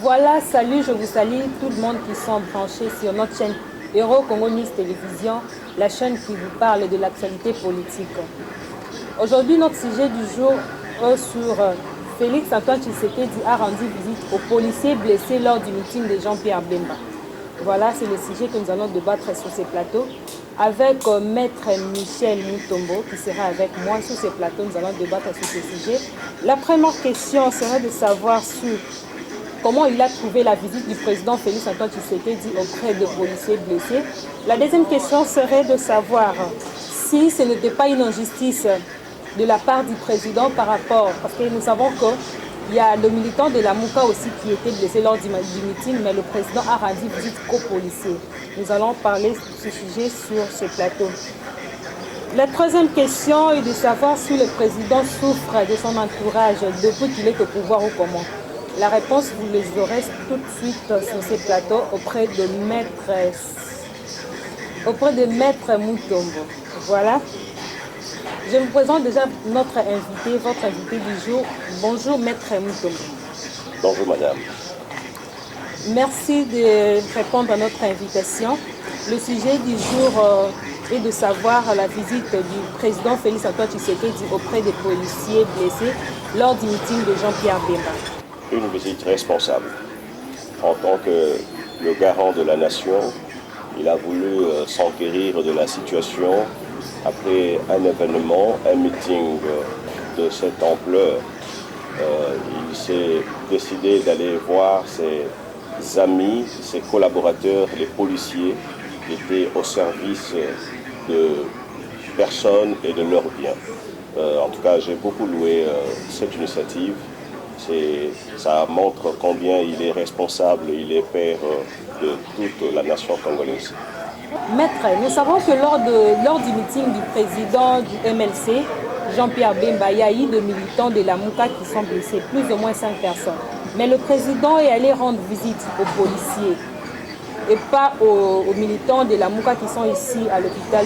Voilà, salut, je vous salue tout le monde qui sont branchés sur notre chaîne Héros Congo News Télévision, la chaîne qui vous parle de l'actualité politique. Aujourd'hui, notre sujet du jour sur Félix Antoine Tshisekedi a rendu visite aux policiers blessés lors du meeting de Jean-Pierre Bemba. Voilà, c'est le sujet que nous allons débattre sur ces plateaux avec Maître Michel Mutombo qui sera avec moi sur ces plateaux. Nous allons débattre sur ce sujet. La première question serait de savoir sur comment il a trouvé la visite du président Félix Antoine Tshisekedi auprès de policiers blessés. La deuxième question serait de savoir si ce n'était pas une injustice de la part du président par rapport, parce que nous savons qu'il y a le militant de la Mouka aussi qui était blessé lors du meeting, mais le président a rendu visite qu'aux policiers. Nous allons parler de ce sujet sur ce plateau. La troisième question est de savoir si le président souffre de son entourage depuis qu'il est au pouvoir ou comment. La réponse, vous les aurez tout de suite sur ces plateaux auprès de Maître Mutombo. Voilà. Je vous présente déjà notre invité, votre invité du jour. Bonjour Maître Mutombo. Bonjour madame. Merci de répondre à notre invitation. Le sujet du jour est de savoir la visite du président Félix Antoine Tshisekedi auprès des policiers blessés lors du meeting de Jean-Pierre Bemba. Une visite responsable. En tant que le garant de la nation, il a voulu s'enquérir de la situation après un événement, un meeting de cette ampleur. Il s'est décidé d'aller voir ses amis, ses collaborateurs, les policiers qui étaient au service de personnes et de leurs biens. En tout cas, j'ai beaucoup loué cette initiative. Ça montre combien il est responsable, il est père de toute la nation congolaise. Maître, nous savons que lors du meeting du président du MLC, Jean-Pierre Bemba, il y a eu des militants de la Mouka qui sont blessés, plus ou moins 5 personnes. Mais le président est allé rendre visite aux policiers et pas aux militants de la Mouka qui sont ici à l'hôpital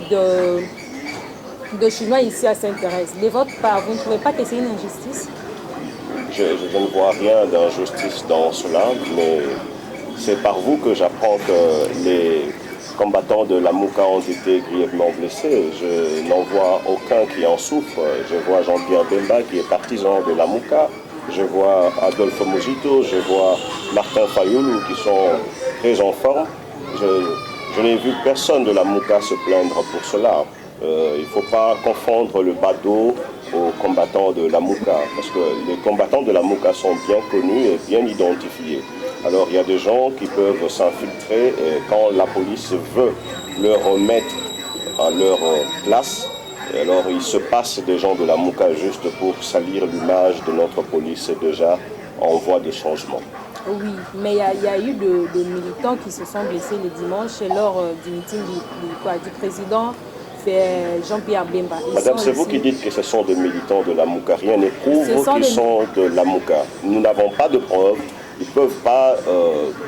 de Chinois, ici à Sainte-Thérèse. De votre part, vous ne trouvez pas que c'est une injustice? Je ne vois rien d'injustice dans cela, mais c'est par vous que j'apprends que les combattants de la Mouka ont été grièvement blessés. Je n'en vois aucun qui en souffre. Je vois Jean-Pierre Bemba qui est partisan de la Mouka. Je vois Adolphe Mojito, je vois Martin Fayoulou qui sont très en forme. Je n'ai vu personne de la Mouka se plaindre pour cela. Il ne faut pas confondre le bado aux combattants de la Mouka, parce que les combattants de la Mouka sont bien connus et bien identifiés. Alors il y a des gens qui peuvent s'infiltrer et quand la police veut leur remettre à leur place, alors il se passe des gens de la Mouka juste pour salir l'image de notre police déjà en voie de changement. Oui, mais il y a eu des militants qui se sont blessés le dimanche lors du meeting du président Jean-Pierre Bemba. Madame, c'est vous qui dites que ce sont des militants de la Mouka. Rien ne prouve qu'ils sont de la Mouka. Nous n'avons pas de preuves. Ils ne peuvent pas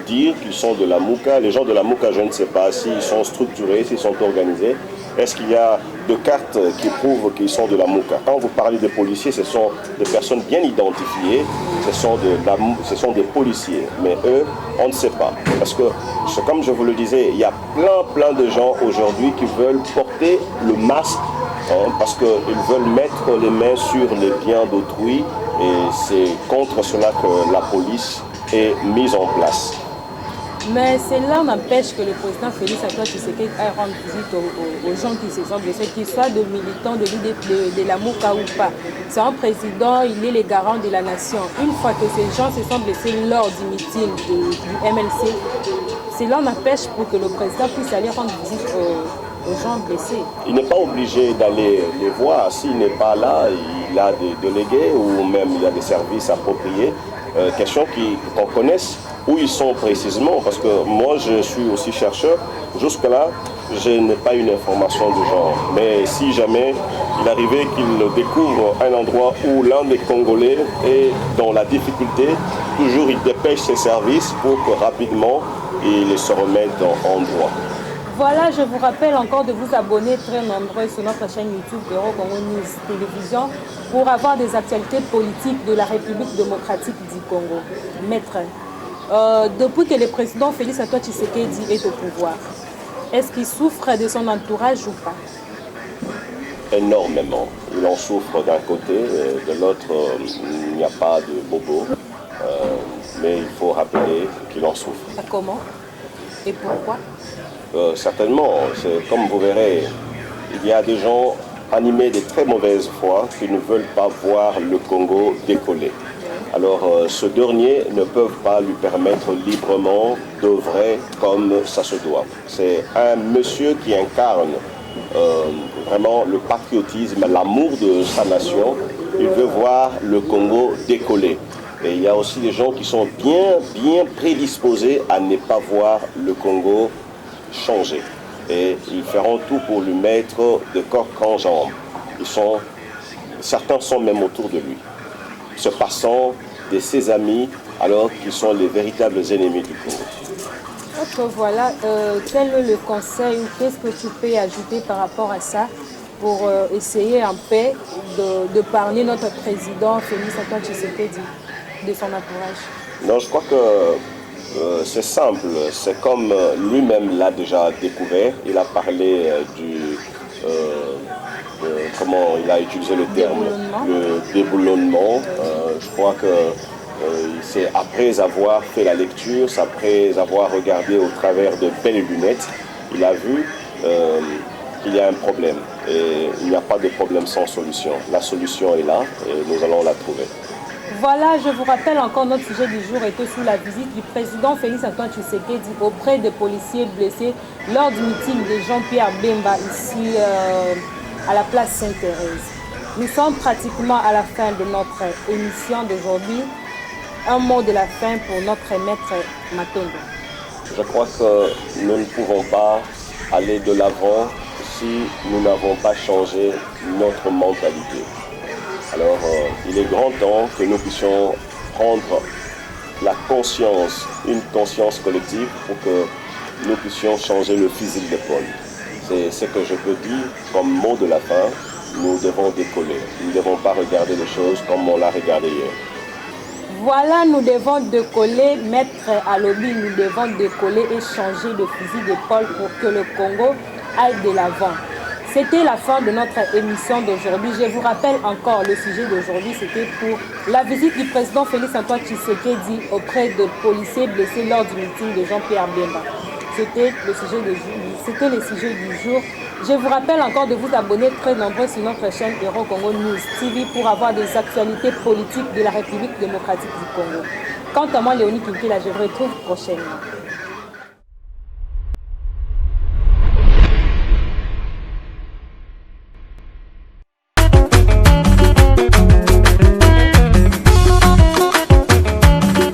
dire qu'ils sont de la Mouka. Les gens de la Mouka, je ne sais pas s'ils sont structurés, s'ils sont organisés. Est-ce qu'il y a des cartes qui prouvent qu'ils sont de la Mouka? Quand vous parlez de policiers, ce sont des personnes bien identifiées. Ce sont des policiers. Mais eux, on ne sait pas. Parce que, comme je vous le disais, il y a plein de gens aujourd'hui qui veulent porter le masque parce qu'ils veulent mettre les mains sur les biens d'autrui. Et c'est contre cela que la police est mise en place. Mais cela n'empêche que le président Félix Antoine Tshisekedi a rendu visite aux gens qui se sont blessés, qu'ils soient de militants de l'UDP, de la Mouka ou pas. C'est un président, il est le garant de la nation. Une fois que ces gens se sont blessés lors du meeting du MLC, cela n'empêche pour que le président puisse aller rendre visite aux gens blessés. Il n'est pas obligé d'aller les voir. S'il n'est pas là, il a des délégués ou même il y a des services appropriés. Question qu'on connaisse où ils sont précisément, parce que moi je suis aussi chercheur. Jusque-là, je n'ai pas une information du genre. Mais si jamais il arrivait qu'il découvre un endroit où l'un des Congolais est dans la difficulté, toujours il dépêche ses services pour que rapidement il se remette en droit. Voilà, je vous rappelle encore de vous abonner très nombreux sur notre chaîne YouTube Héros Congo News Télévision pour avoir des actualités politiques de la République démocratique du Congo. Maître. Depuis que le président Félix Antoine Tshisekedi est au pouvoir, est-ce qu'il souffre de son entourage ou pas? Énormément. Il en souffre d'un côté, et de l'autre, il n'y a pas de bobo. Mais il faut rappeler qu'il en souffre. Comment et pourquoi? Certainement, comme vous verrez, il y a des gens animés de très mauvaise foi qui ne veulent pas voir le Congo décoller. Alors, ce dernier ne peuvent pas lui permettre librement d'œuvrer comme ça se doit. C'est un monsieur qui incarne vraiment le patriotisme, l'amour de sa nation. Il veut voir le Congo décoller. Et il y a aussi des gens qui sont bien prédisposés à ne pas voir le Congo changer. Et ils feront tout pour lui mettre de corps en jambes. Certains sont même autour de lui, se passant de ses amis alors qu'ils sont les véritables ennemis du Congo. Donc voilà, quel est le conseil ou qu'est-ce que tu peux ajouter par rapport à ça pour essayer en paix de parler notre président Félix Antoine Tshisekedi de son entourage? Non, je crois que c'est simple. C'est comme lui-même l'a déjà découvert. Il a parlé comment il a utilisé le terme, le déboulonnement. Je crois que c'est après avoir fait la lecture, c'est après avoir regardé au travers de belles lunettes, il a vu qu'il y a un problème. Et il n'y a pas de problème sans solution. La solution est là et nous allons la trouver. Voilà, je vous rappelle encore, notre sujet du jour était sous la visite du président Félix Antoine Tshisekedi auprès des policiers blessés lors du meeting de Jean-Pierre Bemba ici à la place Sainte-Thérèse. Nous sommes pratiquement à la fin de notre émission d'aujourd'hui. Un mot de la fin pour notre maître Matondo. Je crois que nous ne pouvons pas aller de l'avant si nous n'avons pas changé notre mentalité. Alors, il est grand temps que nous puissions prendre la conscience, une conscience collective pour que nous puissions changer le fusil d'épaule. C'est ce que je peux dire comme mot de la fin. Nous devons décoller. Nous ne devons pas regarder les choses comme on l'a regardé hier. Voilà, nous devons décoller, maître Alobi, nous devons décoller et changer de fusil d'épaule pour que le Congo aille de l'avant. C'était la fin de notre émission d'aujourd'hui. Je vous rappelle encore, le sujet d'aujourd'hui, c'était pour la visite du président Félix Antoine Tshisekedi auprès de policiers blessés lors du meeting de Jean-Pierre Bemba. C'était le sujet du jour. Je vous rappelle encore de vous abonner très nombreux sur notre chaîne Héros Congo News TV pour avoir des actualités politiques de la République démocratique du Congo. Quant à moi, Léonie Kinkela, je vous retrouve prochainement.